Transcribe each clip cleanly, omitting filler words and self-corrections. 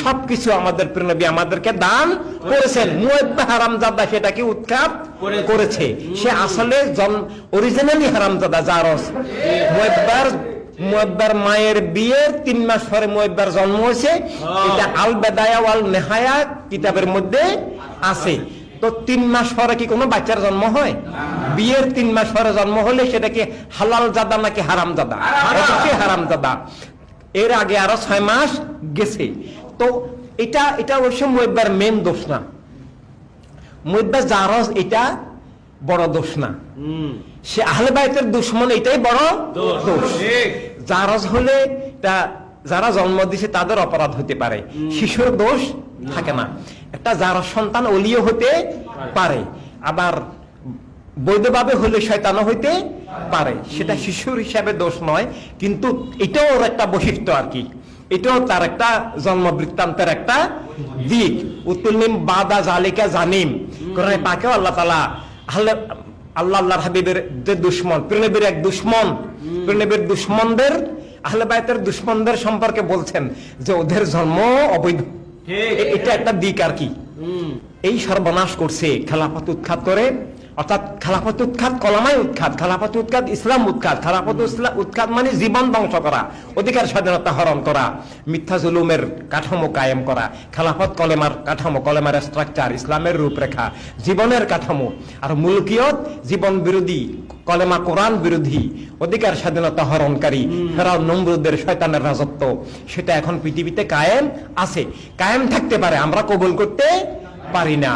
সবকিছু আমাদের প্রিয় নবী আমাদেরকে দান করেছেন। মুয়াব্বা হারামজাদা সেটাকে উৎখাত করেছে, সে আসলে অরিজিনালি হারামজাদা জারজ। মুয়াব্বার মায়ের বিয়ের 3 মাস পরে মুয়াব্বার জন্ম হয়েছে, এটা আল বেদায়া ওয়াল নেহায়া কিতাবের মধ্যে আছে। তো 3 মাস পরে কি কোনো বাচ্চার জন্ম হয়? বিয়ের 3 মাস পরে জন্ম হলে সেটা কি হালাল জাদা নাকি হারামজাদা? হারামজাদা। এর আগে আরো 6 মাস গেছে। তো এটা অবশ্য মুয়াব্বার মেন দোষ না, মুয়াব্বার জারজ এটা বড় দোষ না, সে আহলে বাইতের দুশমন, এটাই বড় দোষ। জারজ হলে যারা জন্ম দিছে তাদের অপরাধ হতে পারে, শিশুর দোষ থাকে না। একটা জারজ সন্তান ওলিও হতে পারে, আবার বৈধভাবে হলে শয়তানও হইতে পারে, সেটা শিশুর হিসাবে দোষ নয়। কিন্তু এটাও ওর একটা বৈশিষ্ট্য আর কি, এটাও তার একটা জন্ম বৃত্তান্তের একটা দিক। উতুলনিম বাদা জালিকা জানিম, কোরআনে পাকেও আল্লাহ তাআলা আল্লাহর হাবিবের যে দুশমন, প্রিয় নবীর এক দুশমন, প্রিয় নবীর দুশমনদের, আহলে বাইতের দুশমনদের সম্পর্কে বলছেন যে ওদের জন্ম অবৈধ। এটা একটা দিক আর কি। এই সর্বনাশ করছে খেলাফত উৎখাত করে, অর্থাৎ খেলাফত উৎখাত কলামাই উৎখাত, খেলাফত উৎখাত ইসলাম উৎখাত। খেলাফত উৎখাত মানে জীবন ধ্বংস করা, অধিকার স্বাধীনতা হরণ করা, মিথ্যা জুলুমের কাঠামো কায়েম করা। খেলাফত কলেমার কাঠামো, কলেমার স্ট্রাকচার, ইসলামের রূপরেখা, জীবনের কাঠামো। আর মুলকিয়ত জীবন বিরোধী, কলেমা কোরআন বিরোধী, অধিকার স্বাধীনতা হরণকারী ফেরাউন নমরুদের শয়তানের রাজত্ব, সেটা এখন পৃথিবীতে কায়েম আছে, কায়েম থাকতে পারে, আমরা কবুল করতে পারি না।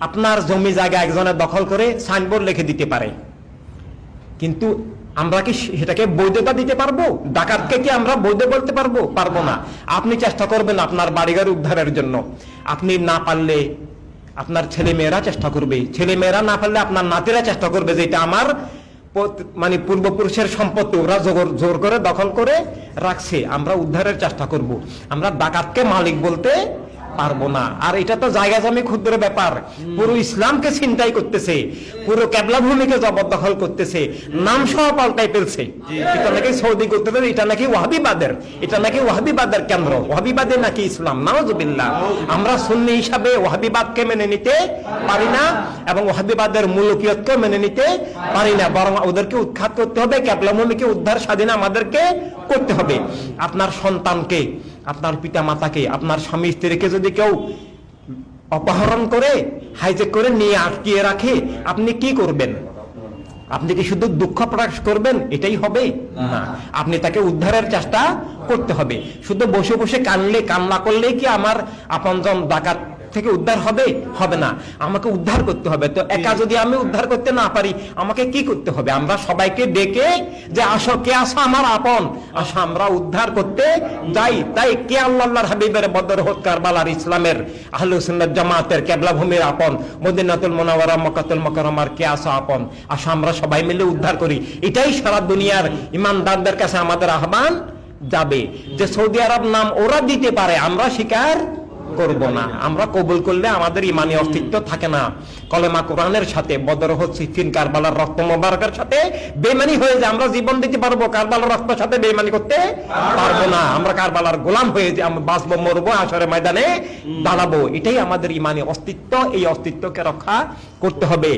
আপনার জমি জায়গা একজনের দখল করে সাইনবোর্ড লিখে দিতে পারে, কিন্তু আমরা কি সেটাকে বৈধতা দিতে পারবো? ডাকাতকে কি আমরা বৈধ বলতে পারবো? পারবো না। আপনি চেষ্টা করবেন আপনার বাড়িঘর উদ্ধারের জন্য, আপনি না পারলে আপনার ছেলে মেয়েরা চেষ্টা করবে, ছেলে মেয়েরা না পারলে আপনার নাতিরা চেষ্টা করবে যে এটা আমার মানে পূর্বপুরুষের সম্পত্তি, ওরা জোর করে দখল করে রাখছে, আমরা উদ্ধারের চেষ্টা করব। আমরা ডাকাতকে মালিক বলতে পারবো না। আর এটা তো জায়গা জমি ক্ষুদ্র ব্যাপার, পুরো ইসলামকে ছিনতাই করতেছে, পুরো কেবলা ভূমিকে জবরদখল করতেছে, নাম সহ পাল্টাই ফেলছে। এটা নাকি সৌদি করতেছে, এটা নাকি ওয়াহাবিবাদের, এটা নাকি ওয়াহাবিবাদের কেন্দ্র, ওয়াহাবিবাদে নাকি ইসলাম। নাউজুবিল্লাহ। আমরা সুন্নি হিসাবে ওয়াহাবিবাদকে মেনে নিতে পারি না এবং ওয়াহাবিবাদের মুলকিয়তকে মেনে নিতে পারি না, বরং ওদেরকে উৎখাত করতে হবে, কেবলা ভূমিকে উদ্ধার স্বাধীন আমাদেরকে করতে হবে। আপনার সন্তানকে, আপনার পিতা মাতাকে, আপনার স্বামী স্ত্রীকে যদি কেউ অপহরণ করে, হাইজেক করে নিয়ে আটকিয়ে রাখে, আপনি কি করবেন? আপনি কি শুধু দুঃখ প্রকাশ করবেন? এটাই হবে না, আপনি তাকে উদ্ধারের চেষ্টা করতে হবে। শুধু বসে বসে কান্না করলেই কি আমার আপনজন ডাকাত থেকে উদ্ধার হবে? হবে না, আমাকে উদ্ধার করতে হবে। তো একা যদি আমি উদ্ধার করতে না পারি, আমাকে কি করতে হবে? আমরা সবাইকে ডেকে যে আসো, কে আসো আমার আপন, আসো আমরা উদ্ধার করতে যাই। তাই কে আল্লাহর হাবিবের বদর উহুদ কারবালার ইসলামের আহলুস সুন্নাত জামাতের কিবলা ভূমির আপন, মদিনাতুল মুনাওয়ারা মক্কাতুল মুকাররমার কে আসো আপন, আসো আমরা সবাই মিলে উদ্ধার করি। এটাই সারা দুনিয়ার ইমানদারদের কাছে আমাদের আহ্বান যাবে, যে সৌদি আরব নাম ওরা দিতে পারে, আমরা স্বীকার করব না। আমরা কবুল করলে আমাদের ইমানি অস্তিত্ব থাকে না। কলেমা কোরআনের সাথে, বদর উহুদ সিফফিন কারবালার রক্ত মোবারকের সাথে বেঈমানি হয়ে যায় আমরা জীবন দিতে পারবো, কারবালার রক্তের সাথে বেঈমানি করতে পারবো না। আমরা কারবালার গোলাম হয়ে যে আমরা বাঁচবো, মরবো, হাশরের ময়দানে দাঁড়াবো। এটাই আমাদের ইমানি অস্তিত্ব, এই অস্তিত্বকে রক্ষা করতে হবে।